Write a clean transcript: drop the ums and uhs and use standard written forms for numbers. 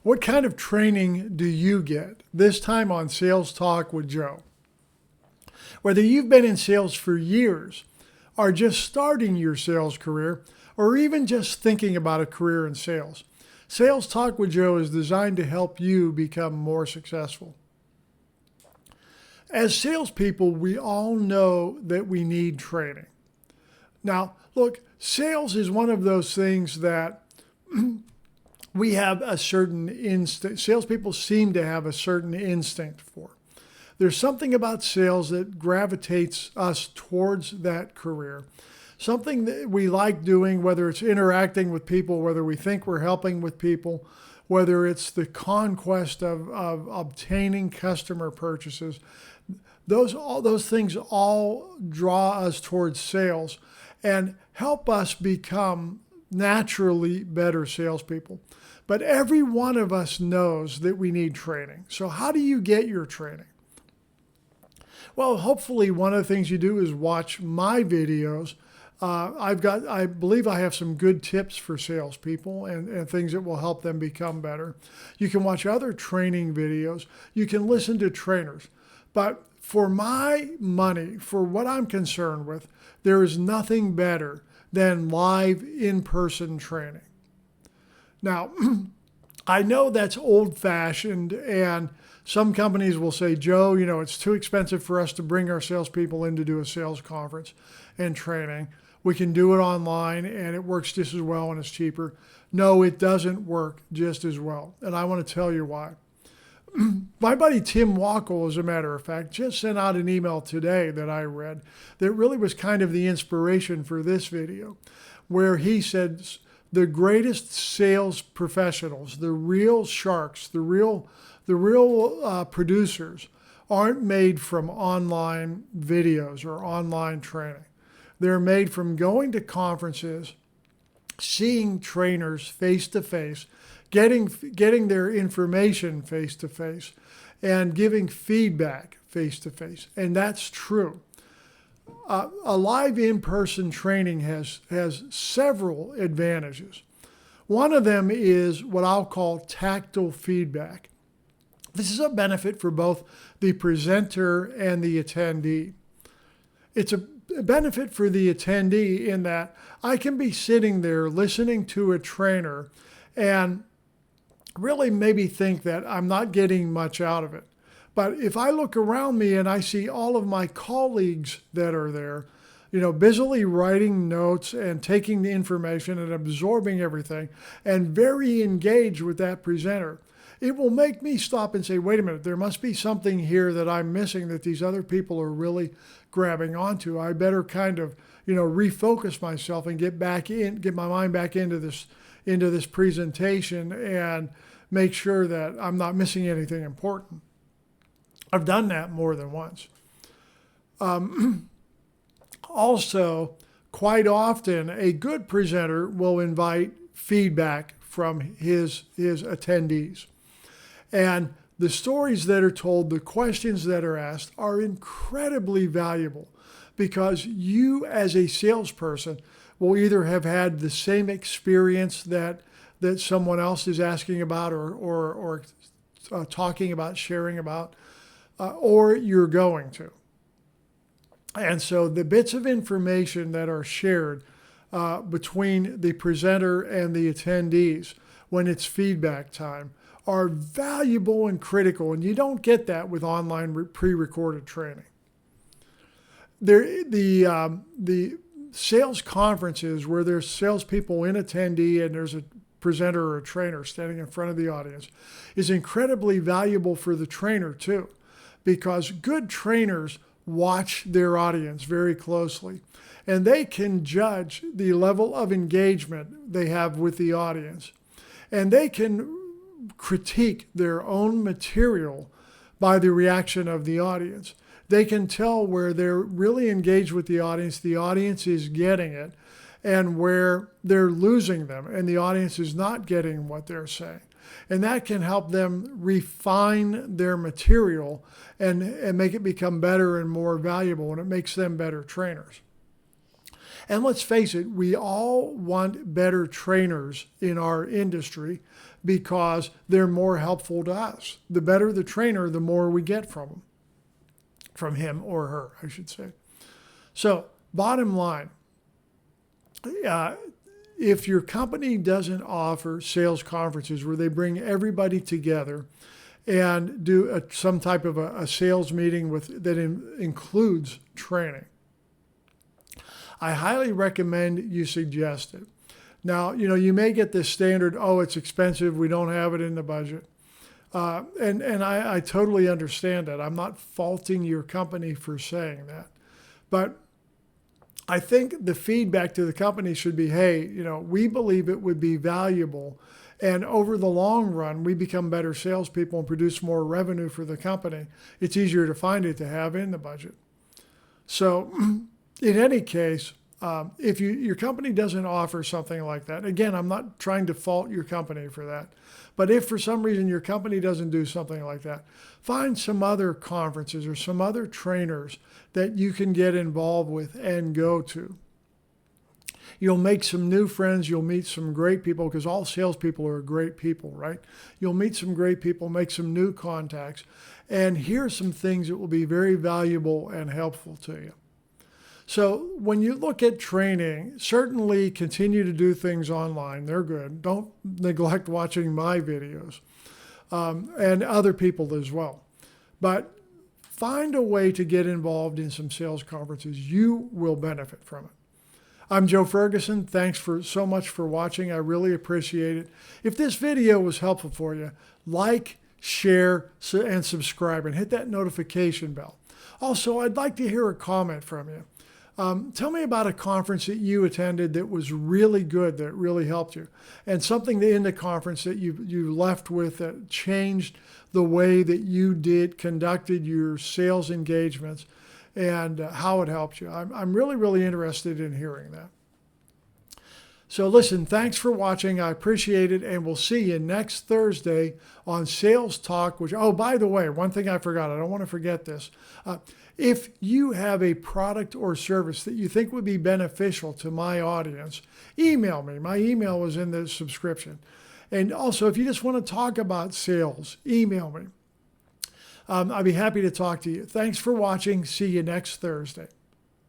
What kind of training do you get? This time on Sales Talk with Joe. Whether you've been in sales for years, are just starting your sales career, or even just thinking about a career in sales, Sales Talk with Joe is designed to help you become more successful. As salespeople, we all know that we need training. Now, look, sales is one of those things that we have a certain instinct. Salespeople seem to have a certain instinct for. There's something about sales that gravitates us towards that career. Something that we like doing, whether it's interacting with people, whether we think we're helping with people, whether it's the conquest of obtaining customer purchases. All those things all draw us towards sales and help us become naturally better salespeople. But every one of us knows that we need training. So how do you get your training? Well, hopefully one of the things you do is watch my videos. I believe I have some good tips for salespeople and things that will help them become better. You can watch other training videos. You can listen to trainers. But for my money, for what I'm concerned with, there is nothing better than live in-person training. Now, I know that's old-fashioned, and some companies will say, Joe, it's too expensive for us to bring our salespeople in to do a sales conference and training. We can do it online, and it works just as well, and it's cheaper. No, it doesn't work just as well, and I want to tell you why. My buddy Tim Wackel, as a matter of fact, just sent out an email today that I read that really was kind of the inspiration for this video, where he said the greatest sales professionals, the real sharks, the real producers aren't made from online videos or online training. They're made from going to conferences, seeing trainers face to face, getting their information face to face, and giving feedback face to face. And that's true. A live in-person training has several advantages. One of them is what I'll call tactile feedback. This is a benefit for both the presenter and the attendee. It's a benefit for the attendee in that I can be sitting there listening to a trainer and really maybe think that I'm not getting much out of it. But if I look around me and I see all of my colleagues that are there, busily writing notes and taking the information and absorbing everything and very engaged with that presenter, it will make me stop and say, wait a minute, there must be something here that I'm missing that these other people are really grabbing onto. I better kind of, refocus myself and get my mind back into this presentation and make sure that I'm not missing anything important. I've done that more than once. Also, quite often, a good presenter will invite feedback from his attendees. And the stories that are told, the questions that are asked are incredibly valuable because you as a salesperson will either have had the same experience that someone else is asking about or talking about, sharing about, or you're going to. And so the bits of information that are shared between the presenter and the attendees when it's feedback time are valuable and critical, and you don't get that with online pre-recorded training. The sales conferences where there's salespeople in attendee and there's a presenter or a trainer standing in front of the audience is incredibly valuable for the trainer too, because good trainers watch their audience very closely and they can judge the level of engagement they have with the audience, and they can critique their own material by the reaction of the audience. They can tell where they're really engaged with the audience is getting it, and where they're losing them and the audience is not getting what they're saying. And that can help them refine their material and make it become better and more valuable, and it makes them better trainers. And let's face it, we all want better trainers in our industry because they're more helpful to us. The better the trainer, the more we get from him or her, I should say. So, bottom line, if your company doesn't offer sales conferences where they bring everybody together and do some type of a sales meeting that includes training, I highly recommend you suggest it. Now, you may get this standard, oh, it's expensive, we don't have it in the budget. And I totally understand that. I'm not faulting your company for saying that. But I think the feedback to the company should be, hey, we believe it would be valuable. And over the long run, we become better salespeople and produce more revenue for the company. It's easier to find it to have in the budget. So in any case, if your company doesn't offer something like that, again, I'm not trying to fault your company for that. But if for some reason your company doesn't do something like that, find some other conferences or some other trainers that you can get involved with and go to. You'll make some new friends. You'll meet some great people because all salespeople are great people, right? You'll meet some great people, make some new contacts, and hear some things that will be very valuable and helpful to you. So when you look at training, certainly continue to do things online. They're good. Don't neglect watching my videos and other people as well. But find a way to get involved in some sales conferences. You will benefit from it. I'm Joe Ferguson. Thanks so much for watching. I really appreciate it. If this video was helpful for you, like, share, and subscribe, and hit that notification bell. Also, I'd like to hear a comment from you. Tell me about a conference that you attended that was really good, that really helped you, and something in the conference that you left with that changed the way that you conducted your sales engagements and how it helped you. I'm really, really interested in hearing that. So listen, thanks for watching. I appreciate it, and we'll see you next Thursday on Sales Talk. Oh, by the way, one thing I forgot. I don't want to forget this. If you have a product or service that you think would be beneficial to my audience, email me. My email was in the subscription. And also, if you just want to talk about sales, email me. I'd be happy to talk to you. Thanks for watching. See you next Thursday.